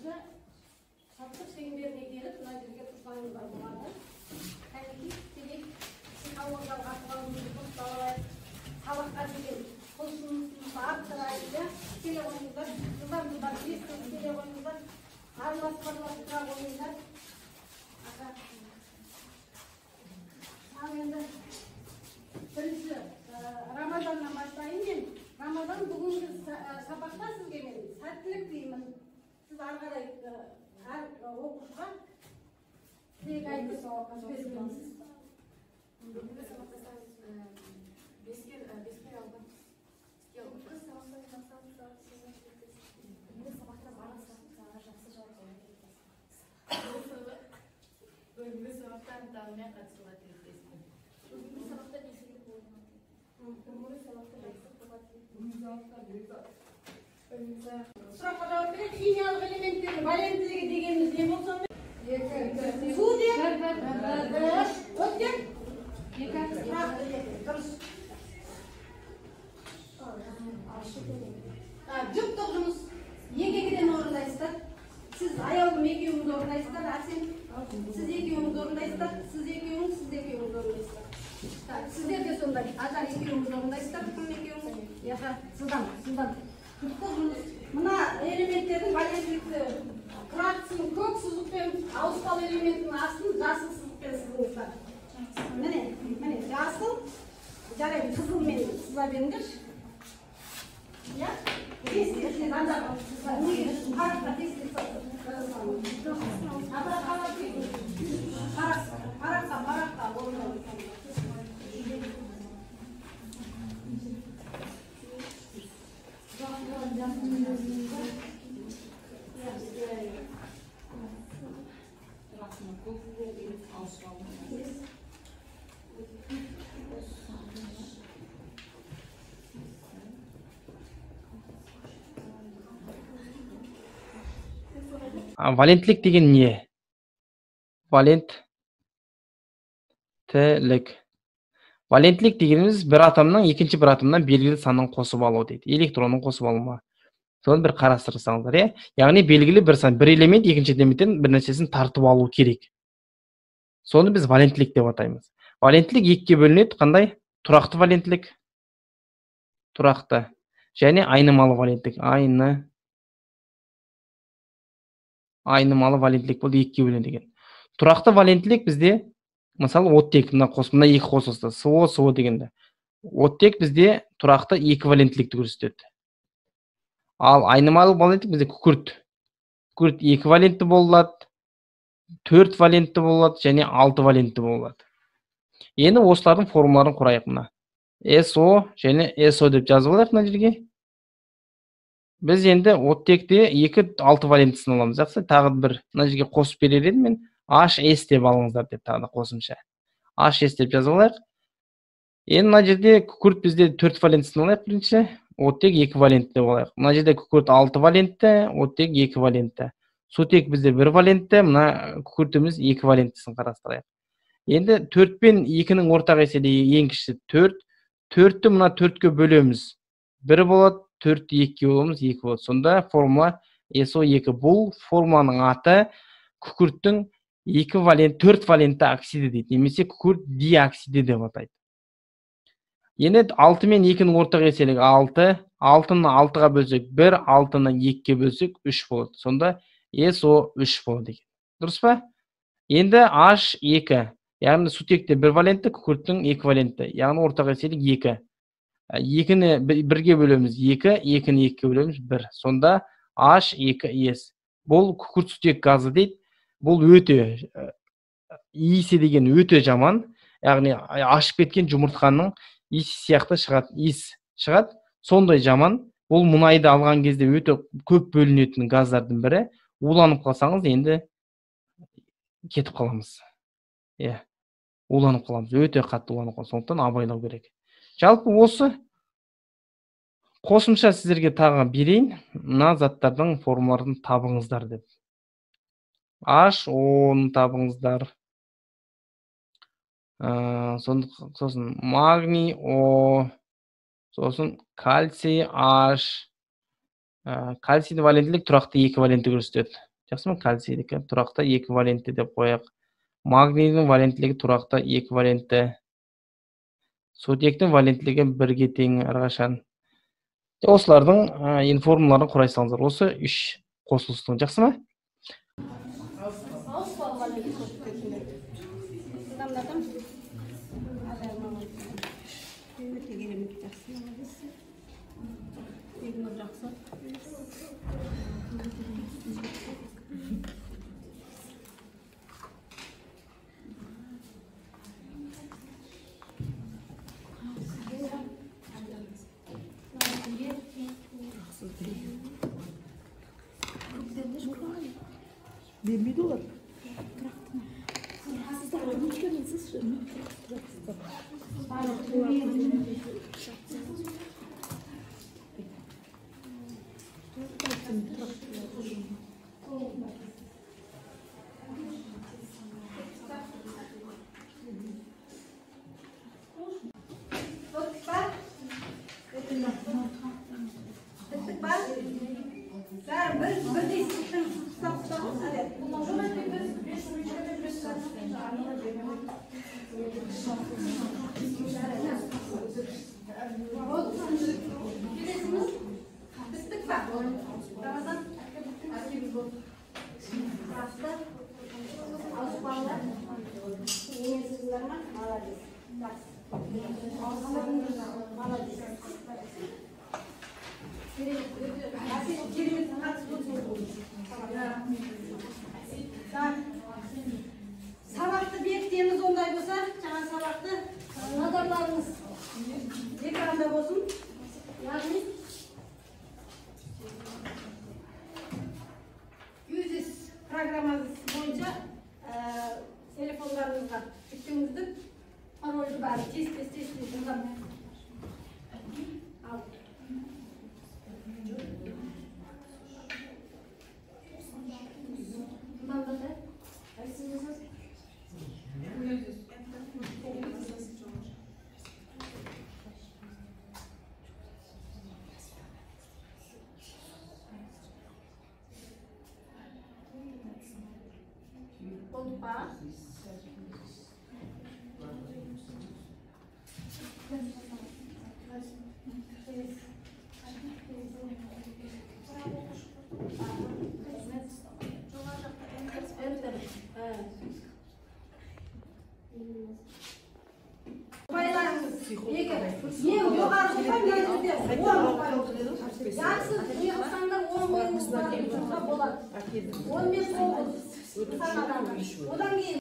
Sattık şekerine gelip mına жерге tursanыңыздар болады. Кәнекей тікелей психологиялық ахуалыңызды қоспалай, сабаққа деген құлшынысыңызды арттырайын, тікелей қойыңыздар, жылдан естіп тікелей қойыңыздар, араласып тұра қойыңыздар. Ал енді бірінші Рамазаннан бастайын мен. Рамазан бүгінгі сабақта сізге мен сәттілік деймін. Сіз ары қарай әр оқушыға тілек айтып жіберсеңіз. Бүгінгі сабақта беске алдым. Бүгінгі сабақта барлық сұрақтарға жақсы жауап береді. Бүгінгі сабақта ынтаммен қатысуға тілектеспін. Бүгінгі сабақта белсенді болмады. Бүгінгі сабақта жақсы қабат Сұраққа жауап береді. Химиялық элементтердің валенттілігі дегеніміз не болса? Су деп, оттек, дұрыс. Жұптық жұмыс екеуден орындайсыздар. Сіз аяулым екеуіңіз орындайсыздар, Арсен. Сіз екеуіңіз орындайсыздар, сіз екеуіңіз орындайсыздар. Сіздер де сондай, Ажар екеуіңіз орындайсыздар, кім екеуіңіз? Сыздан. Жұптық жұмыс. Мына элементтердің валенттілікті құрақсын көк сызықпен, ауыспалы элементтің астын жасыл сызықпен сызыңыздар. Міне, жасыл, жарайды, қызылмен сыза беріңдерші. Valenttілік деген не? Valenttілік. Valenttілік дегеніміз бір атомнан екінші бір атомнан белгілі санын қосып алу дейді. Электронын қосып алу ма? Соны бір қарастырсаңыздар, иә? Яғни белгілі бір сан, бір элемент екінші элементтен бір нәрсесін тартып алу керек. Соны біз valenttілік деп атаймыз. Valenttілік екіге бөлінеді, қандай? Тұрақты valenttілік, тұрақты, және айнымалы valenттілік. Айнымалы valenttілік болды, екіге бөлінеді деген. Тұрақты valenttілік бізде, мысалы, оттек, мына екі қосылысты, СО дегенде. Оттек бізде тұрақты екі valenttілікті көрсетеді. Ал айнымалы valenttілік бізде күкірт. Күкірт екі валентті болады, 4 валентті болады, және 6 валентті болады. Енді осылардың формуларын құрайық мына. СО және СО деп жазып алайық мына жерге. Біз енді оттекте 2 6 валентісін аламыз. Жақсы, тағы бір мына жерге қосып берер едім мен. HS деп алыңыздар деп тағы да қосымша. HS деп жазып алайық. Енді мына жерде күкірт бізде 4 валентісін алайық бірінші. Оттек 2 валентті деп алайық. Мына жерде күкірт 6 валентті, оттек 2 валентті. Сутек бізде 1 валентті, мына күкіртіміз 2 валенттісін қарастырайық. Енді 4 пен 2-нің ортақ еселігі ең кішісі 4. 4-ті мына 4-ке бөлеміз. 1 болады, 4-ті 2-ке бөлеміз, 2 болады. Сонда формула SO2. Бұл формуланың аты күкірттің 4 валентті оксиді дейді. Немесе күкірт диоксиді деп атайды. Енді 6 мен 2-нің ортақ еселігі 6. 6-ны 6-ға бөлсек 1, 6-ны 2-ке бөлсек 3 болады. Сонда SO3 болады екен. Дұрыс па? Енді H2. Яғни сутекте 1 валентті, күкірттің 2 валентті. Яғни ортақ еселік 2. 2-ні 1-ге бөлеміз 2, 2-ні 2-ге бөлеміз 1. Сонда H2S. Бұл күкірт сутек газы дейді. Бұл өте иісі деген өте жаман. Яғни ашып кеткен жұмыртқаның иісі сияқты шығады. Сондай жаман. Бұл мұнайды алған кезде өте көп бөлінетін газдардың бірі. Уланып қалсаңыз, енді кетіп қаламыз. Уланып қаламыз. Өте қатты уланып қаламыз. Сондықтан абайлау керек. Жалпы осы қосымша сіздерге тағы берейін. Мына заттардың формуларын табыңыздар деп. H10 табыңыздар. Сосын магний O, сосын кальций H. Кальцийді валенттілік тұрақты 2 валентті көрсетеді. Жақсымы? Кальцийдікі тұрақта эквивалентті деп қояқ. Магнийдің валенттілігі тұрақта эквивалентті. Сутектің валенттілігі 1-ге тең әрқашан. Осылардың формулаларын құрай салыңыздар. Осы 3 қосылыстың. Жақсы ма? Бермейді олар. Сабақты бекітеміз ондай болса, жаңа сабақты назарларыңыз экранда болсын. Яғни UZIS программасы бойынша телефондарыңызға жүктеңіздік парольді бәрі тез жазам. Ең жоғары болады. 15 одан кейін